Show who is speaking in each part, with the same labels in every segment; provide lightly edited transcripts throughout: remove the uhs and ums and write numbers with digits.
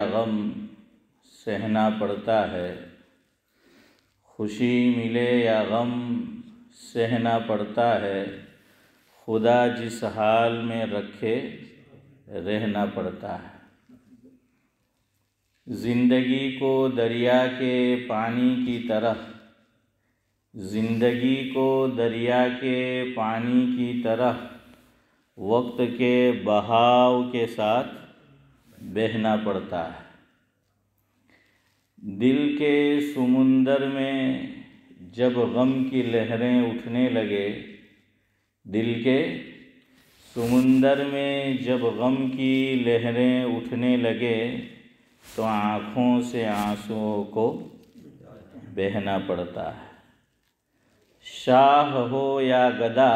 Speaker 1: गम सहना पड़ता है, खुशी मिले या गम सहना पड़ता है, खुदा जिस हाल में रखे रहना पड़ता है। ज़िंदगी को दरिया के पानी की तरह, ज़िंदगी को दरिया के पानी की तरह वक्त के बहाव के साथ बहना पड़ता है। दिल के समुंदर में जब गम की लहरें उठने लगे, दिल के समुंदर में जब गम की लहरें उठने लगे, तो आँखों से आंसुओं को बहना पड़ता है। शाह हो या गदा,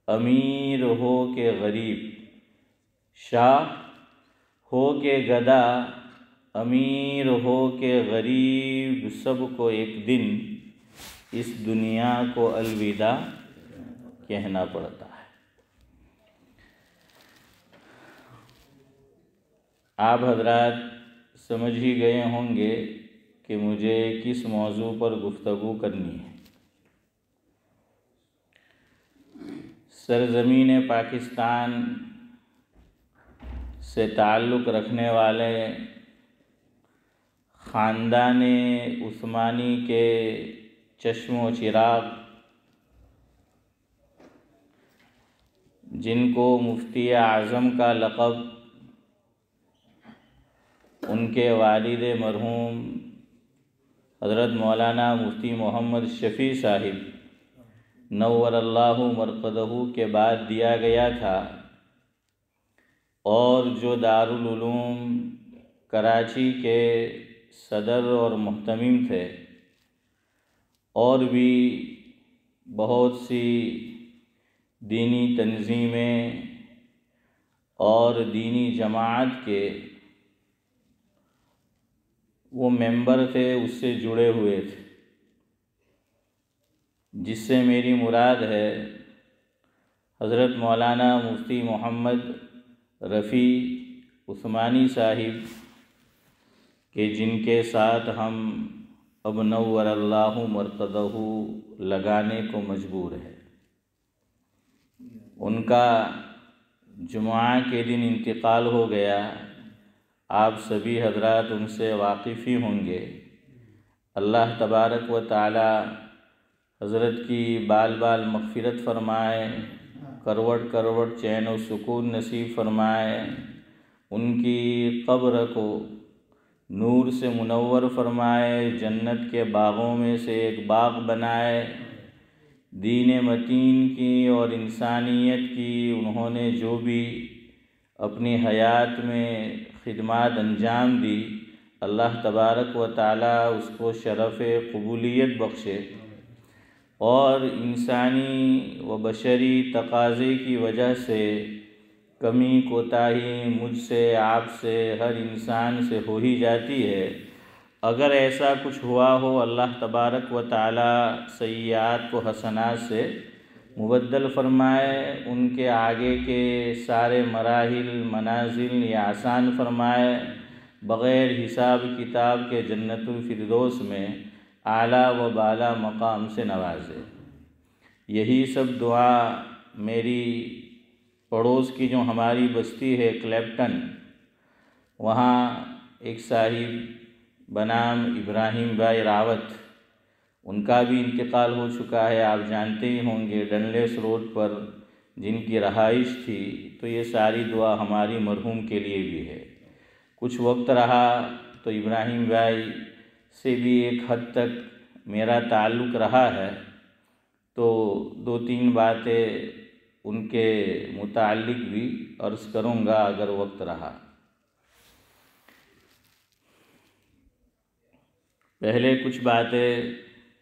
Speaker 1: अमीर हो के गरीब, शाह हो के गदा, अमीर हो के गरीब, सबको एक दिन इस दुनिया को अलविदा कहना पड़ता है। आप हजरात समझ ही गए होंगे कि मुझे किस मौजू पर गुफ्तगू करनी है। सरज़मीन पाकिस्तान से ताल्लुक़ रखने वाले ख़ानदाने उस्मानी के चश्मो चिराग, जिनको मुफ्ती आज़म का लक़ब उनके वालिद मरहूम हज़रत मौलाना मुफ्ती मोहम्मद शफ़ी साहिब नव्वरल्लाहु मरक़दहू के बाद दिया गया था, और जो दारुल उलूम कराची के सदर और मुहतमिम थे, और भी बहुत सी दीनी तंजीमें और दीनी जमात के वो मेंबर थे, उससे जुड़े हुए थे। जिससे मेरी मुराद है हज़रत मौलाना मुफ्ती मोहम्मद रफ़ी उस्मानी साहिब के, जिनके साथ हम अब नव्वरल्लाहु मरक़दहू लगाने को मजबूर है। उनका जुमा के दिन इंतकाल हो गया। आप सभी हजरात उनसे वाकिफ़ ही होंगे। अल्लाह तबारक व तआला हज़रत की बाल बाल मग़फ़िरत फ़रमाए, करवट करवट चैन और सुकून नसीब फ़रमाए, उनकी क़ब्र को नूर से मुनव्वर फ़रमाए, जन्नत के बाग़ों में से एक बाग़ बनाए। दीन मतीन की और इंसानियत की उन्होंने जो भी अपनी हयात में ख़िदमत अंजाम दी, अल्लाह तबारक व तआला उसको शरफ़ क़बूलियत बख्शे, और इंसानी व बशरी तकाज़े की वजह से कमी कोताही मुझसे, आपसे, हर इंसान से हो ही जाती है। अगर ऐसा कुछ हुआ हो, अल्लाह तबारक व तआला सय्यात को हसनात से मुबद्दल फ़रमाए, उनके आगे के सारे मराहिल मनाजिल या आसान फ़रमाए, बग़ैर हिसाब किताब के जन्नतुल फिरदौस में आला व बाला मकाम से नवाजे। यही सब दुआ मेरी पड़ोस की जो हमारी बस्ती है क्लेप्टन, वहाँ एक साहिब बनाम इब्राहिम भाई रावत, उनका भी इंतकाल हो चुका है। आप जानते ही होंगे, डनलेस रोड पर जिनकी रहाइश थी। तो ये सारी दुआ हमारी मरहूम के लिए भी है। कुछ वक्त रहा तो इब्राहिम भाई से भी एक हद तक मेरा ताल्लुक़ रहा है, तो दो तीन बातें उनके मुताल्लिक़ भी अर्ज़ करूँगा अगर वक्त रहा। पहले कुछ बातें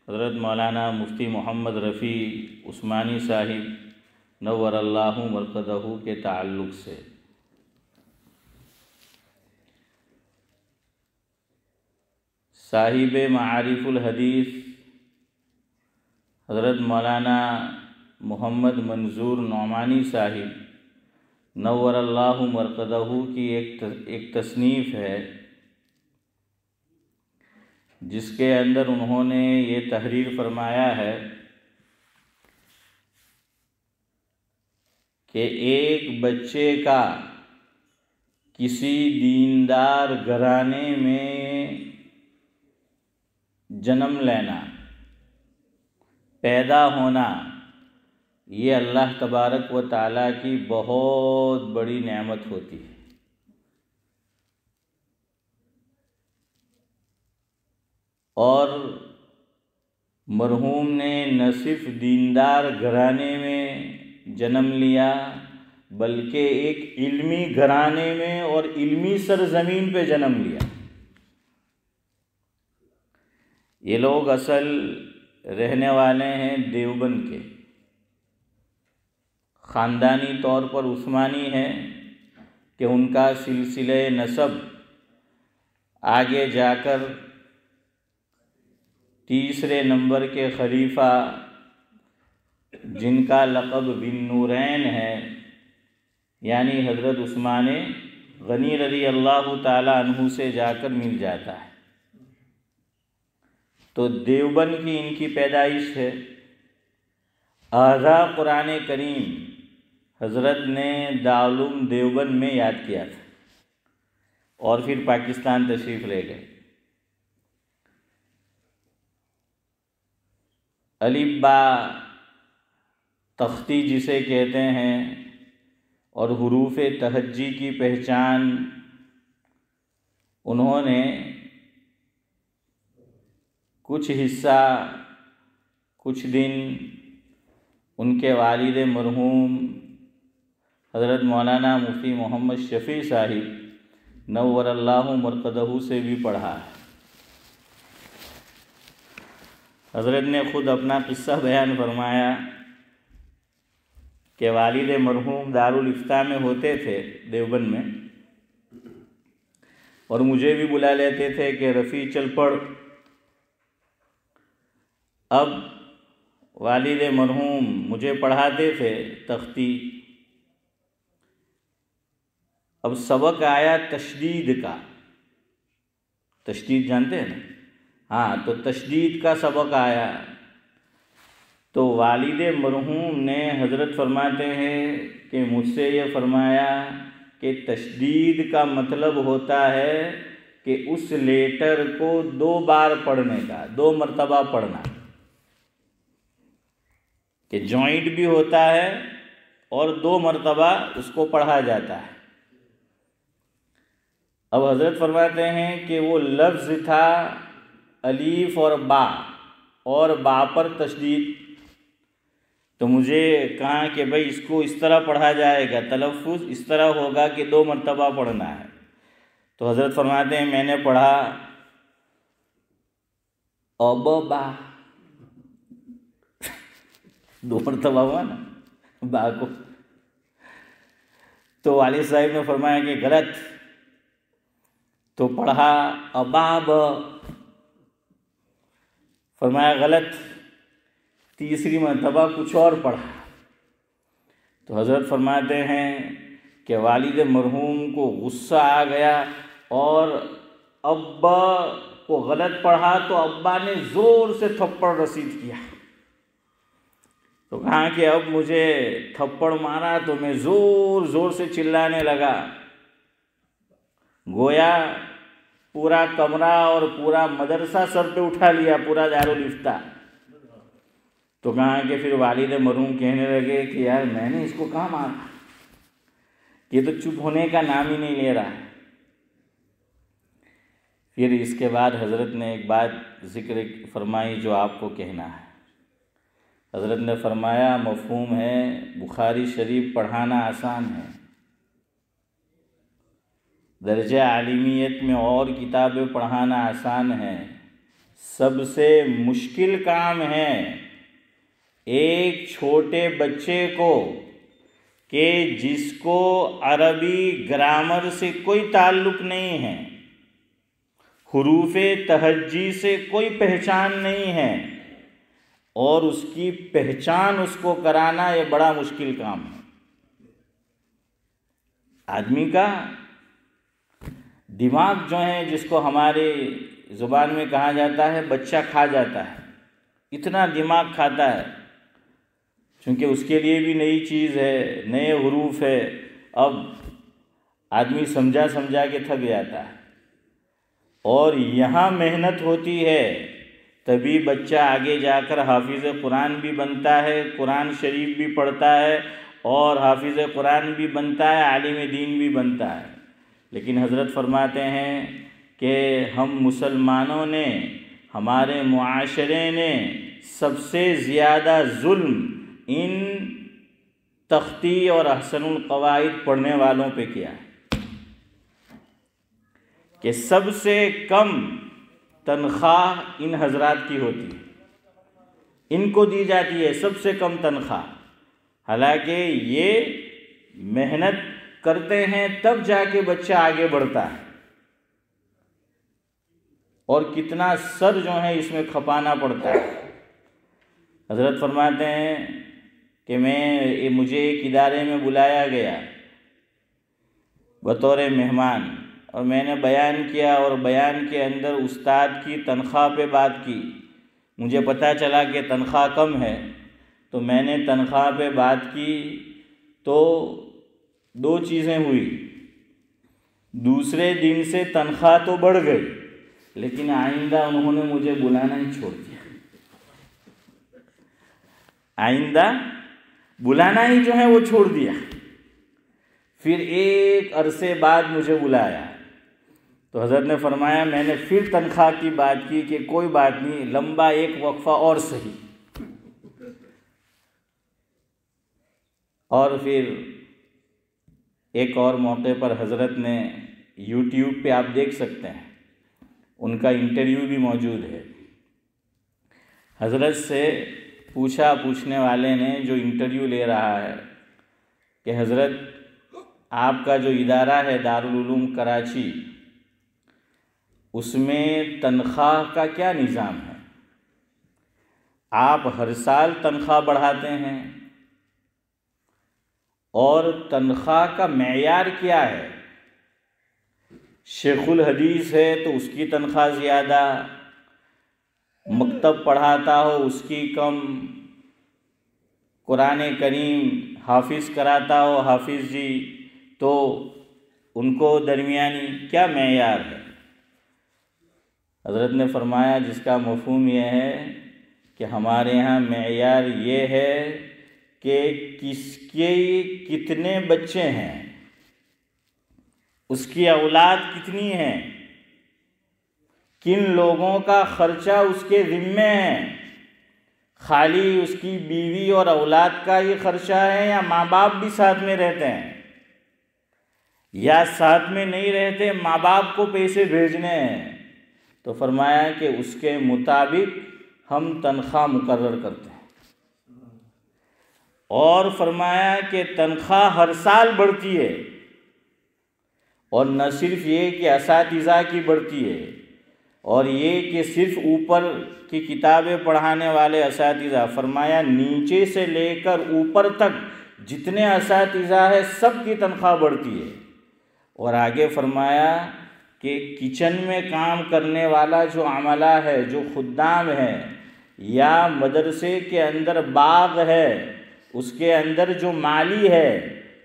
Speaker 1: हज़रत मौलाना मुफ्ती मोहम्मद रफ़ी उस्मानी साहिब नव्वरल्लाहु मरक़दहू के ताल्लुक़ से। साहिब मारिफुल हदीस हज़रत मौलाना मोहम्मद मंजूर नौमानी साहिब नव्वरल्लाहु मरकदहू की एक तसनीफ़ है, जिसके अंदर उन्होंने ये तहरीर फरमाया है कि एक बच्चे का किसी दीनदार घराने में जन्म लेना, पैदा होना, ये अल्लाह तबारक व ताला की बहुत बड़ी नेमत होती है। और मरहूम ने न सिर्फ दीनदार घराने में जन्म लिया, बल्कि एक इल्मी घराने में और इल्मी सरजमीन पे जन्म लिया। ये लोग असल रहने वाले हैं देवबंद के, ख़ानदानी तौर पर उस्मानी है कि उनका सिलसिले नसब आगे जाकर तीसरे नंबर के खलीफा, जिनका लक़ब बिन नूरैन है, यानी हज़रत उस्मान गनी रज़ी अल्लाह ताला अन्हु से जाकर मिल जाता है। तो देवबंद की इनकी पैदाइश है। आज़ा कुरान करीम हज़रत ने दारुल देवबंद में याद किया था और फिर पाकिस्तान तशरीफ़ ले गए। अलिफ बा तख्ती जिसे कहते हैं और हुरूफ तहज्जी की पहचान उन्होंने कुछ हिस्सा, कुछ दिन उनके वालिद मरहूम हज़रत मौलाना मुफ्ती मोहम्मद शफ़ी साहिब नव्वरल्लाहु मरकदहू से भी पढ़ा है। हज़रत ने ख़ुद अपना किस्सा बयान फरमाया कि वालिद मरहूम दारुल इफ्ता में होते थे देवबंद में, और मुझे भी बुला लेते थे कि रफ़ी चल पढ़। अब वालिद मरहूम मुझे पढ़ाते थे तख्ती। अब सबक आया तशदीद का। तशदीद जानते हैं ना? हाँ, तो तशदीद का सबक आया तो वालिद मरहूम ने हज़रत फरमाते हैं कि मुझसे ये फरमाया कि तशदीद का मतलब होता है कि उस लेटर को 2 बार पढ़ने का, 2 मरतबा पढ़ना, कि जॉइंट भी होता है और 2 मरतबा उसको पढ़ा जाता है। अब हज़रत फरमाते हैं कि वो लफ्ज़ था अलीफ और बा पर तशदीद। तो मुझे कहा कि भाई इसको इस तरह पढ़ा जाएगा, तलफ़्फ़ुज़ इस तरह होगा कि 2 मरतबा पढ़ना है। तो हज़रत फरमाते हैं मैंने पढ़ा अब बा, 2 मरतबा हुआ ना बा को। तो वालिद साहिब ने फरमाया कि गलत। तो पढ़ा अबाब, फरमाया गलत। तीसरी मरतबा कुछ और पढ़ा। तो हज़रत फरमाते हैं कि वालिद मरहूम को गुस्सा आ गया और अब्बा को गलत पढ़ा तो अब्बा ने ज़ोर से थप्पड़ रसीद किया। तो कहा कि अब मुझे थप्पड़ मारा तो मैं ज़ोर ज़ोर से चिल्लाने लगा, गोया पूरा कमरा और पूरा मदरसा सर पे उठा लिया, पूरा दारुल इफ्ता। तो कहा कि फिर वालिद मरहूम कहने लगे कि यार मैंने इसको कहाँ मारा, ये तो चुप होने का नाम ही नहीं ले रहा है। फिर इसके बाद हज़रत ने एक बात ज़िक्र फरमाई जो आपको कहना है। हज़रत ने फरमाया मफ़हूम है बुखारी शरीफ पढ़ाना आसान है, दर्जा आलिमियत में और किताबें पढ़ाना आसान है, सबसे मुश्किल काम है एक छोटे बच्चे को कि जिसको अरबी ग्रामर से कोई ताल्लुक़ नहीं है, हुरूफ़े तहज्जी से कोई पहचान नहीं है, और उसकी पहचान उसको कराना ये बड़ा मुश्किल काम है। आदमी का दिमाग जो है, जिसको हमारे ज़ुबान में कहा जाता है बच्चा खा जाता है, इतना दिमाग खाता है, क्योंकि उसके लिए भी नई चीज़ है, नए हुरूफ है। अब आदमी समझा समझा के थक जाता है, और यहाँ मेहनत होती है, तभी बच्चा आगे जाकर हाफिज़ कुरान भी बनता है, कुरान शरीफ भी पढ़ता है, और हाफिज़ कुरान भी बनता है, आलिम दीन भी बनता है। लेकिन हज़रत फरमाते हैं कि हम मुसलमानों ने, हमारे मुआशरे ने सबसे ज़्यादा जुल्म इन तख्ती और अहसनुल क़वाइद पढ़ने वालों पे किया है, कि सबसे कम तनख्वाह इन हजरात की होती है, इनको दी जाती है सबसे कम तनख्वाह। हालांकि ये मेहनत करते हैं तब जाके बच्चा आगे बढ़ता है, और कितना सर जो है इसमें खपाना पड़ता है। हज़रत फरमाते हैं कि मुझे एक इदारे में बुलाया गया बतौर मेहमान, और मैंने बयान किया, और बयान के अंदर उस्ताद की तनख्वाह पे बात की। मुझे पता चला कि तनख्वाह कम है, तो मैंने तनख्वाह पे बात की, तो दो चीज़ें हुई। दूसरे दिन से तनख्वाह तो बढ़ गई, लेकिन आइंदा उन्होंने मुझे बुलाना ही छोड़ दिया। आइंदा बुलाना ही जो है वो छोड़ दिया। फिर एक अरसे बाद मुझे बुलाया, तो हज़रत ने फरमाया, मैंने फिर तनख्वाह की बात की कि कोई बात नहीं, लंबा एक वक्फ़ा और सही। और फिर एक और मौके पर हज़रत ने, यूट्यूब पे आप देख सकते हैं, उनका इंटरव्यू भी मौजूद है। हज़रत से पूछा, पूछने वाले ने जो इंटरव्यू ले रहा है, कि हज़रत आपका जो इदारा है दारुल उलूम कराची, उसमें तनख्वाह का क्या निज़ाम है? आप हर साल तनख्वाह बढ़ाते हैं, और तनख्वाह का मेयार क्या है? शेखुल हदीस है तो उसकी तनख्वाह ज़्यादा, मकतब पढ़ाता हो उसकी कम, कुरान करीम हाफिज़ कराता हो हाफिज़ जी तो उनको दरमियानी, क्या मेयार है? हज़रत ने फरमाया, जिसका मफ़हूम यह है कि हमारे यहाँ मेयार ये है कि किसके कितने बच्चे हैं, उसकी औलाद कितनी है, किन लोगों का ख़र्चा उसके ज़िम्मे है, खाली उसकी बीवी और औलाद का ही ख़र्चा है, या माँ बाप भी साथ में रहते हैं, या साथ में नहीं रहते, माँ बाप को पैसे भेजने हैं। तो फरमाया कि उसके मुताबिक हम तनख्वाह मुकर्रर करते हैं। और फरमाया कि तनख्वाह हर साल बढ़ती है, और न सिर्फ ये कि असातिज़ा की बढ़ती है, और ये कि सिर्फ ऊपर की किताबें पढ़ाने वाले असातिज़ा, फरमाया नीचे से लेकर ऊपर तक जितने असातिज़ा है सब की तनख्वाह बढ़ती है। और आगे फरमाया कि किचन में काम करने वाला जो अमला है, जो खुद्दाम है, या मदरसे के अंदर बाग है, उसके अंदर जो माली है,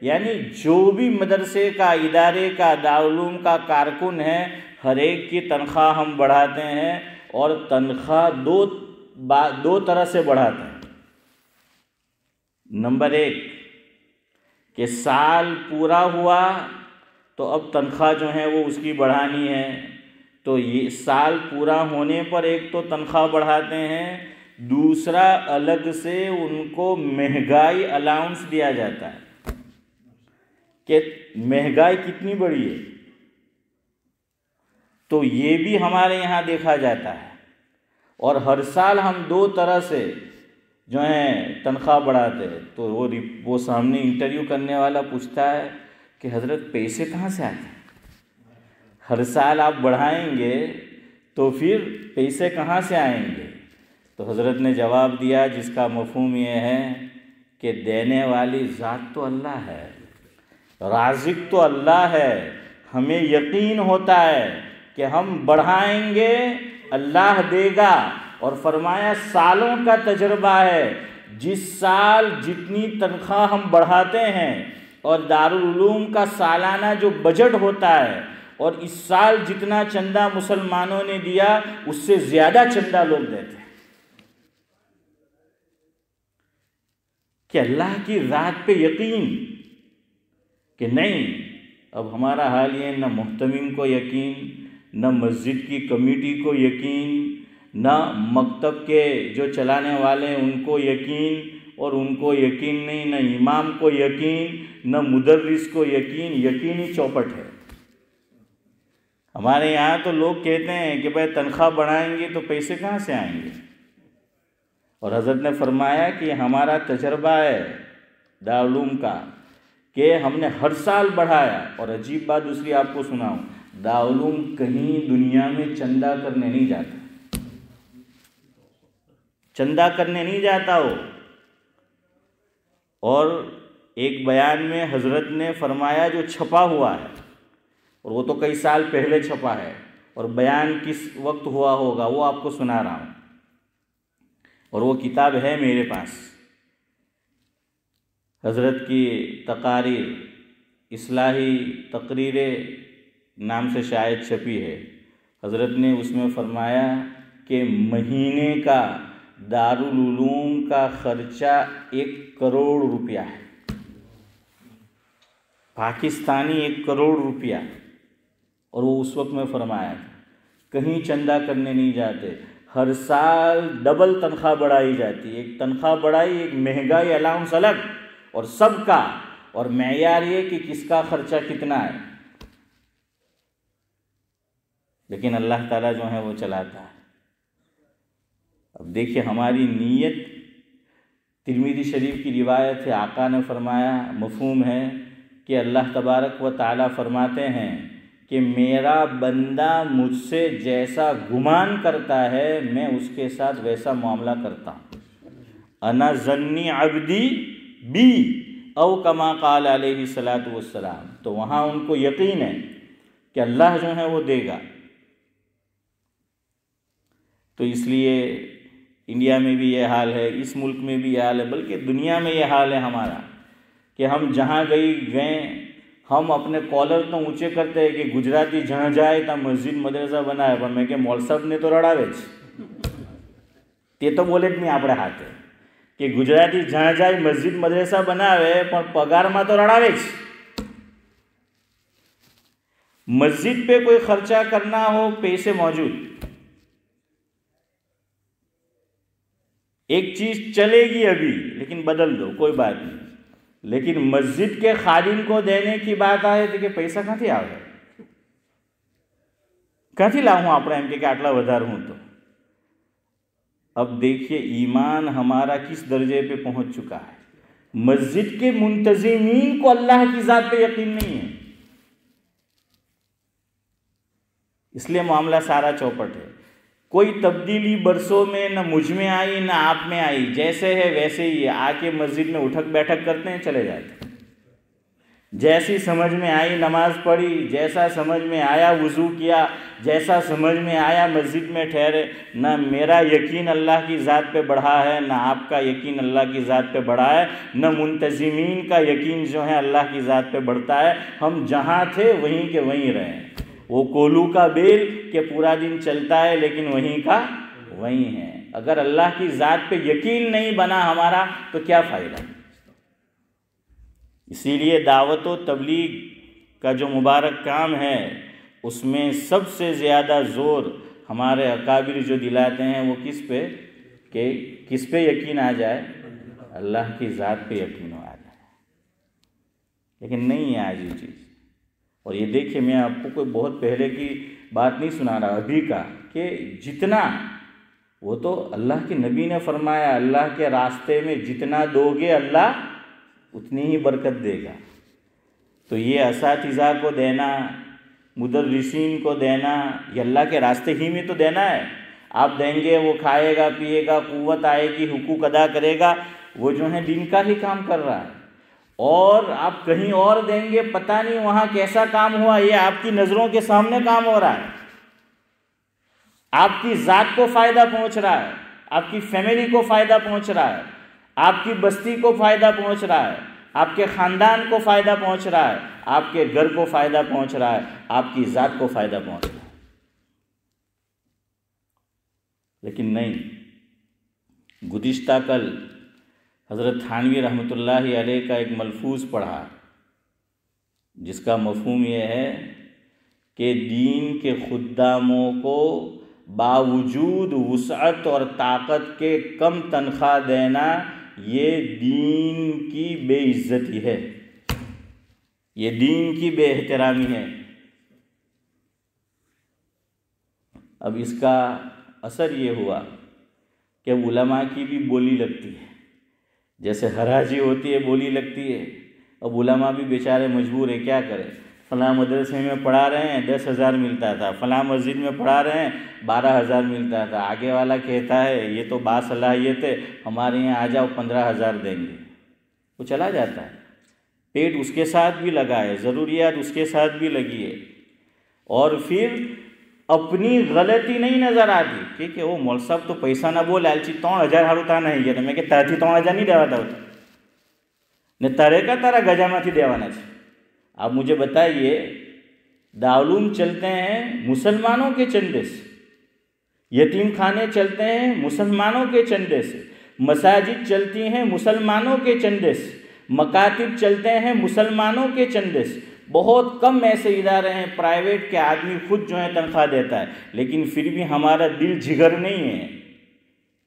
Speaker 1: यानी जो भी मदरसे का, इदारे का, दारुल का कारकुन है, हर एक की तनख्वाह हम बढ़ाते हैं, और तनख्वाह दो तरह से बढ़ाते हैं। नंबर एक कि साल पूरा हुआ तो अब तनख्वाह जो है वो उसकी बढ़ानी है, तो ये साल पूरा होने पर एक तो तनख्वाह बढ़ाते हैं, दूसरा अलग से उनको महंगाई अलाउंस दिया जाता है कि महंगाई कितनी बढ़ी है, तो ये भी हमारे यहाँ देखा जाता है। और हर साल हम दो तरह से जो है तनख्वाह बढ़ाते हैं। तो वो सामने इंटरव्यू करने वाला पूछता है कि हज़रत पैसे कहाँ से आते हैं? हर साल आप बढ़ाएंगे तो फिर पैसे कहाँ से आएंगे? तो हज़रत ने जवाब दिया, जिसका मफ़हूम ये है कि देने वाली ज़ात तो अल्लाह है, राज़िक तो अल्लाह है। हमें यकीन होता है कि हम बढ़ाएंगे, अल्लाह देगा। और फरमाया सालों का तजर्बा है, जिस साल जितनी तनख्वाह हम बढ़ाते हैं और दारुल उलूम का सालाना जो बजट होता है, और इस साल जितना चंदा मुसलमानों ने दिया उससे ज़्यादा चंदा लोग देते हैं। कि अल्लाह की ज़ात पे यकीन कि नहीं, अब हमारा हाल ये, न मुहतमिम को यकीन, न मस्जिद की कमेटी को यकीन, न मकतब के जो चलाने वाले हैं उनको यकीन, और उनको यकीन नहीं, न इमाम को यकीन, न मुदर्रिस को यकीन। यकीन ही चौपट है। हमारे यहाँ तो लोग कहते हैं कि भाई तनख्वाह बढ़ाएंगे तो पैसे कहाँ से आएंगे। और हज़रत ने फरमाया कि हमारा तजर्बा है दारुल उलूम का कि हमने हर साल बढ़ाया। और अजीब बात दूसरी आपको सुनाऊं, दारुल उलूम कहीं दुनिया में चंदा करने नहीं जाता, चंदा करने नहीं जाता वो। और एक बयान में हज़रत ने फरमाया जो छपा हुआ है, और वो तो कई साल पहले छपा है, और बयान किस वक्त हुआ होगा वो आपको सुना रहा हूँ, और वो किताब है मेरे पास। हज़रत की तकारीर, इस्लाही तकरीरें नाम से शायद छपी है। हज़रत ने उसमें फरमाया कि महीने का दारुल उलूम का ख़र्चा 1 करोड़ रुपया है, पाकिस्तानी 1 करोड़ रुपया। और वो उस वक्त में फरमाया कहीं चंदा करने नहीं जाते, हर साल डबल तनख्वाह बढ़ाई जाती है। एक तनख्वाह बढ़ाई, एक महंगाई अलाउंस अलग, और सबका, और मेयार ये कि किसका खर्चा कितना है। लेकिन अल्लाह ताला जो है वो चलाता है। अब देखिए हमारी नीयत, तिरमिज़ी शरीफ की रिवायत है, आका ने फरमाया, मफ़हूम है कि अल्लाह तबारक व ताला फरमाते हैं कि मेरा बंदा मुझसे जैसा गुमान करता है मैं उसके साथ वैसा मामला करता हूँ। अना ज़न्नी अब्दी बी औ कमा क़ाल अलैहि सलातु वस्सलाम। तो वहाँ उनको यकीन है कि अल्लाह जो है वो देगा। तो इसलिए इंडिया में भी ये हाल है, इस मुल्क में भी ये हाल है, बल्कि दुनिया में ये हाल है हमारा कि हम जहाँ गए हम अपने कॉलर तो ऊँचे करते हैं कि गुजराती जहाँ जाए तो मस्जिद मदरसा बनाए, पर मैं के मौल साहब ने तो रड़ावे ते तो बोले જ નહીં આપણે હાથે કે ગુજરાતી જ્યાં જાય મસ્જિદ મદરસા બનાવે પણ પગારમાં તો રડાવે જ। मस्जिद पे कोई खर्चा करना हो, पैसे मौजूद, एक चीज़ चलेगी अभी लेकिन बदल दो कोई बात नहीं, लेकिन मस्जिद के खादिम को देने की बात आए तो कि पैसा क्यांथी आवे, क्यांथी लाऊं આપણે એમ કે આટલા વધારું तो। अब देखिए ईमान हमारा किस दर्जे पे पहुंच चुका है। मस्जिद के मुंतज़िमीन को अल्लाह की ज़ात पे यकीन नहीं है, इसलिए मामला सारा चौपट है। कोई तब्दीली बरसों में न मुझ में आई न आप में आई, जैसे है वैसे ही है। आके मस्जिद में उठक बैठक करते हैं, चले जाते हैं। जैसी समझ में आई नमाज पढ़ी, जैसा समझ में आया वज़ू किया, जैसा समझ में आया मस्जिद में ठहरे। ना मेरा यकीन अल्लाह की ज़ात पे बढ़ा है, ना आपका यकीन अल्लाह की ज़ात पे बढ़ा है, न मुंतज़िमीन का यकीन जो है अल्लाह की ज़ात पे बढ़ता है। हम जहाँ थे वहीं के वहीं रहे। वो कोलू का बेल के पूरा दिन चलता है लेकिन वहीं का वहीं है। अगर अल्लाह की ज़ात पे यकीन नहीं बना हमारा तो क्या फ़ायदा। इसीलिए दावत व तबलीग का जो मुबारक काम है उसमें सबसे ज़्यादा ज़ोर हमारे अकाबिर जो दिलाते हैं वो किस पे, कि किस पे यकीन आ जाए, अल्लाह की ज़ात पे यकीन आ जाए। लेकिन नहीं है आज ये चीज़। और ये देखिए मैं आपको कोई बहुत पहले की बात नहीं सुना रहा, अभी का, कि जितना वो तो अल्लाह के नबी ने फरमाया अल्लाह के रास्ते में जितना दोगे अल्लाह उतनी ही बरकत देगा। तो ये असातिज़ा को देना, मुदर्रिसीन को देना, ये अल्लाह के रास्ते ही में तो देना है। आप देंगे, वो खाएगा पिएगा, क़ुव्वत आएगी, हुकूक अदा करेगा, वो जो है दीन का ही काम कर रहा है। और आप कहीं और देंगे, पता नहीं वहाँ कैसा काम हुआ। ये आपकी नज़रों के सामने काम हो रहा है, आपकी ज़ात को फ़ायदा पहुँच रहा है, आपकी फैमिली को फ़ायदा पहुँच रहा है, आपकी बस्ती को फ़ायदा पहुँच रहा है, आपके ख़ानदान को फ़ायदा पहुँच रहा है, आपके घर को फ़ायदा पहुँच रहा है, आपकी ज़ात को फ़ायदा पहुँच रहा है। लेकिन नहीं, गुज़िश्ता कल हज़रत थानवी रहमतुल्लाहि अलैह का एक मलफूज़ पढ़ा जिसका मफ़हूम यह है कि दीन के खुद्दामों को बावजूद वुसअत और ताकत के कम तनख्वाह देना ये दीन की बेइज्जती है, ये दीन की बेएहतरामी है। अब इसका असर ये हुआ कि उलमा की भी बोली लगती है, जैसे हराजी होती है बोली लगती है। अब उलमा भी बेचारे मजबूर है, क्या करें। फ़लाँ मदरसे में पढ़ा रहे हैं 10,000 मिलता था, फ़लाँ मस्जिद में पढ़ा रहे हैं 12,000 मिलता था। आगे वाला कहता है ये तो बासलाहियत है, हमारे यहाँ आ जाओ 15,000 देंगे। वो चला जाता है, पेट उसके साथ भी लगा है, ज़रूरियात उसके साथ भी लगी है, और फिर अपनी गलती नहीं नज़र आती। ठीक है, वो मौल साहब तो पैसा ना बोल आलची 3,000 हारू था नहीं गया, मैं कि तारથી 3,000 नहीं देवाता होता ने, तारे का तारा गजाમાંથી देवाना है। आप मुझे बताइए, दारुल चलते हैं मुसलमानों के चंदे से, यतीम खाने चलते हैं मुसलमानों के चंदे से, मसाजिद चलती हैं मुसलमानों के चंदे से, मकातिब चलते हैं मुसलमानों के चंदे से। बहुत कम ऐसे इदारे हैं प्राइवेट के आदमी खुद जो है तनख्वाह देता है, लेकिन फिर भी हमारा दिल जिगर नहीं है।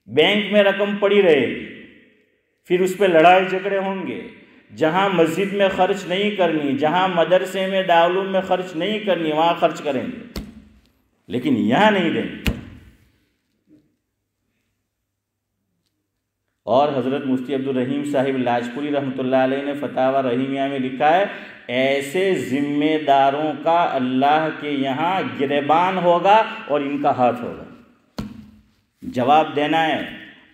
Speaker 1: बैंक में रकम पड़ी रहेगी, फिर उस पर लड़ाई झगड़े होंगे। जहाँ मस्जिद में ख़र्च नहीं करनी, जहाँ मदरसे में दारुल में ख़र्च नहीं करनी, वहाँ ख़र्च करेंगे, लेकिन यहाँ नहीं देंगे। और हज़रत मुफ्ती अब्दुल रहीम साहिब लाजपुरी रहमतुल्लाह अलैह ने फतावा रहीमिया में लिखा है, ऐसे ज़िम्मेदारों का अल्लाह के यहाँ गिरबान होगा और इनका हाथ होगा। जवाब देना है,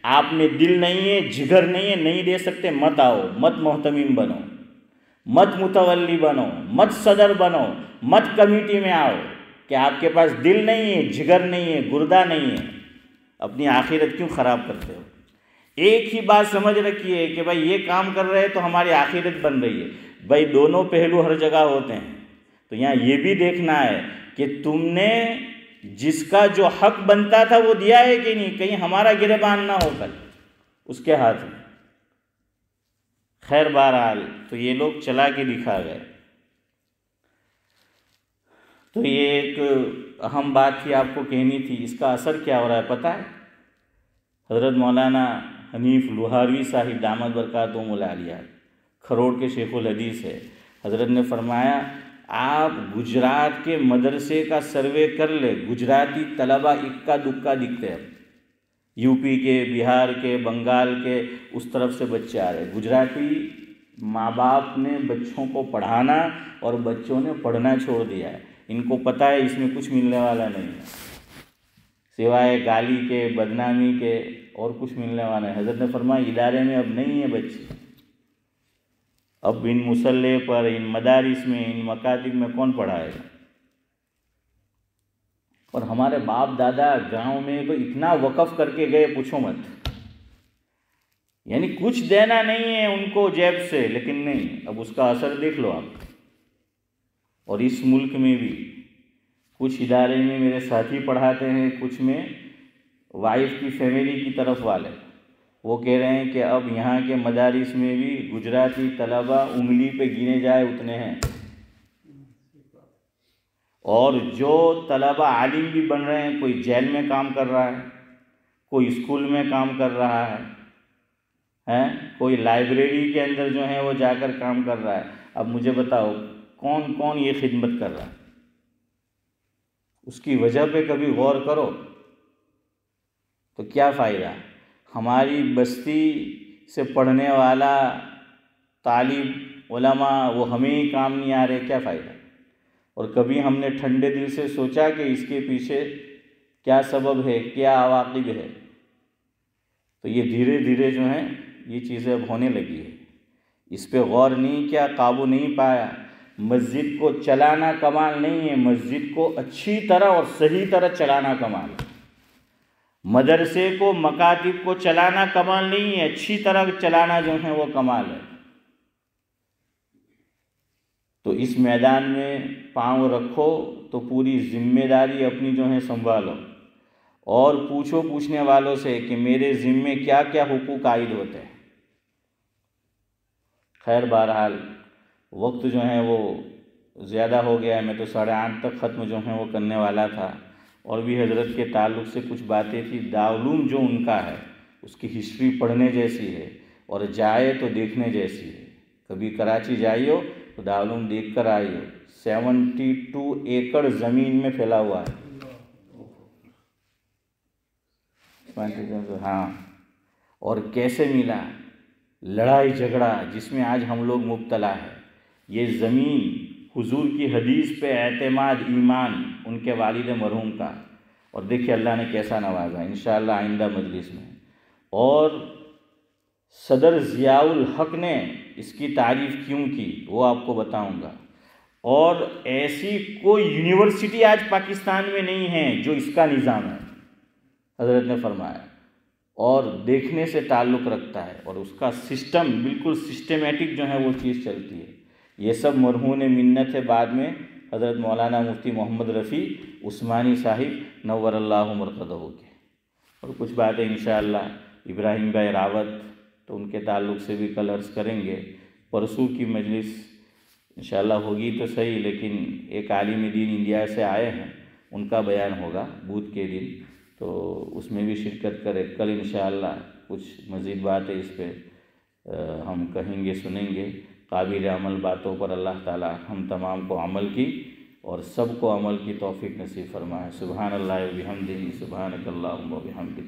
Speaker 1: आप में दिल नहीं है, जिगर नहीं है, नहीं दे सकते, मत आओ, मत मोहतमीम बनो, मत मुतवल्ली बनो, मत सदर बनो, मत कमेटी में आओ कि आपके पास दिल नहीं है, जिगर नहीं है, गुर्दा नहीं है। अपनी आखिरत क्यों ख़राब करते हो? एक ही बात समझ रखिए कि भाई ये काम कर रहे हैं तो हमारी आखिरत बन रही है। भाई दोनों पहलू हर जगह होते हैं, तो यहाँ ये भी देखना है कि तुमने जिसका जो हक बनता था वो दिया है कि नहीं, कहीं हमारा गिरबान ना हो कल उसके हाथ में। खैर बहरहाल, तो ये लोग चला के दिखा गए। तो ये एक अहम बात थी, आपको कहनी थी। इसका असर क्या हो रहा है पता है? हज़रत मौलाना हनीफ लुहारवी साहिब दामद बरकातुहुमुल आलिया, खरोड़ के शेखुल हदीस है, हज़रत ने फरमाया आप गुजरात के मदरसे का सर्वे कर ले, गुजराती तलबा इक्का दुक्का दिखते हैं। यूपी के, बिहार के, बंगाल के, उस तरफ से बच्चे आ रहे। गुजराती माँ बाप ने बच्चों को पढ़ाना और बच्चों ने पढ़ना छोड़ दिया है। इनको पता है इसमें कुछ मिलने वाला नहीं है, सिवाय गाली के, बदनामी के, और कुछ मिलने वाला है। हज़रत ने फरमाया इदारे में अब नहीं है बच्चे, अब इन मुसल्ले पर, इन मदारिस में, इन मकातिब में कौन पढ़ाएगा? और हमारे बाप दादा गांव में तो इतना वक़फ़ करके गए, पूछो मत। यानी कुछ देना नहीं है उनको जेब से, लेकिन नहीं, अब उसका असर देख लो आप। और इस मुल्क में भी कुछ इदारे में मेरे साथी पढ़ाते हैं, कुछ में वाइफ की फैमिली की तरफ वाले, वो कह रहे हैं कि अब यहाँ के मदारिस में भी गुजराती तलबा उंगली पे गिने जाए उतने हैं। और जो तलबा आलिम भी बन रहे हैं, कोई जेल में काम कर रहा है, कोई स्कूल में काम कर रहा है, कोई लाइब्रेरी के अंदर जो है वो जाकर काम कर रहा है। अब मुझे बताओ कौन कौन ये खिदमत कर रहा है? उसकी वजह पे कभी गौर करो तो क्या फ़ायदा? हमारी बस्ती से पढ़ने वाला तालिब उलमा वो हमें ही काम नहीं आ रहे, क्या फ़ायदा? और कभी हमने ठंडे दिल से सोचा कि इसके पीछे क्या सबब है, क्या अवाक़िब है? तो ये धीरे धीरे जो है ये चीज़ें अब होने लगी है। इस पे गौर नहीं किया, काबू नहीं पाया। मस्जिद को चलाना कमाल नहीं है, मस्जिद को अच्छी तरह और सही तरह चलाना कमाल है। मदरसे को, मकातिब को चलाना कमाल नहीं है, अच्छी तरह चलाना जो है वो कमाल है। तो इस मैदान में पांव रखो तो पूरी जिम्मेदारी अपनी जो है संभालो, और पूछो पूछने वालों से कि मेरे ज़िम्मे क्या क्या हुकूक आयद होते हैं। खैर बहरहाल वक्त जो है वो ज़्यादा हो गया है, मैं तो 8:30 तक ख़त्म जो है वो करने वाला था। और भी हज़रत के ताल्लुक़ से कुछ बातें थी। दारुल जो उनका है उसकी हिस्ट्री पढ़ने जैसी है, और जाए तो देखने जैसी है। कभी कराची जाइयो तो दारुल देख कर आइयो। 72 एकड़ ज़मीन में फैला हुआ है। हाँ, और कैसे मिला, लड़ाई झगड़ा जिसमें आज हम लोग मुब्तला है। ये ज़मीन हुजूर की हदीस पे एतमाद ईमान उनके वालिद मरहूम का, और देखिए अल्लाह ने कैसा नवाजा इंशाअल्लाह आइंदा मजलिस में। और सदर ज़ियाउल हक ने इसकी तारीफ़ क्यों की वो आपको बताऊंगा। और ऐसी कोई यूनिवर्सिटी आज पाकिस्तान में नहीं है जो इसका निज़ाम है, हज़रत ने फरमाया, और देखने से ताल्लुक़ रखता है, और उसका सिस्टम बिल्कुल सिस्टमेटिक जो है वो चीज़ चलती है। ये सब मरहून मिन्नत है बाद में हज़रत मौलाना मुफ्ती मोहम्मद रफ़ी उस्मानी साहिब नव्वरल्लाहु मरक़दहू के। और कुछ बातें इंशाअल्लाह इब्राहिम भाई रावत तो उनके ताल्लुक़ से भी कल अर्ज़ करेंगे। परसों की मजलिस इंशाअल्लाह होगी तो सही, लेकिन एक आलिम दीन इंडिया से आए हैं, उनका बयान होगा बुध के दिन, तो उसमें भी शिरकत करें। कल इंशाअल्लाह कुछ मज़ीद बातें इस पर हम कहेंगे, सुनेंगे। काबिल अमल बातों पर अल्लाह ताला हम तमाम को अमल की और सबको अमल की तौफीक नसीब फरमाए। सुभान अल्लाह व बिहम्दिही, सुभानक अल्लाहुम्मा व बिहम्दिक।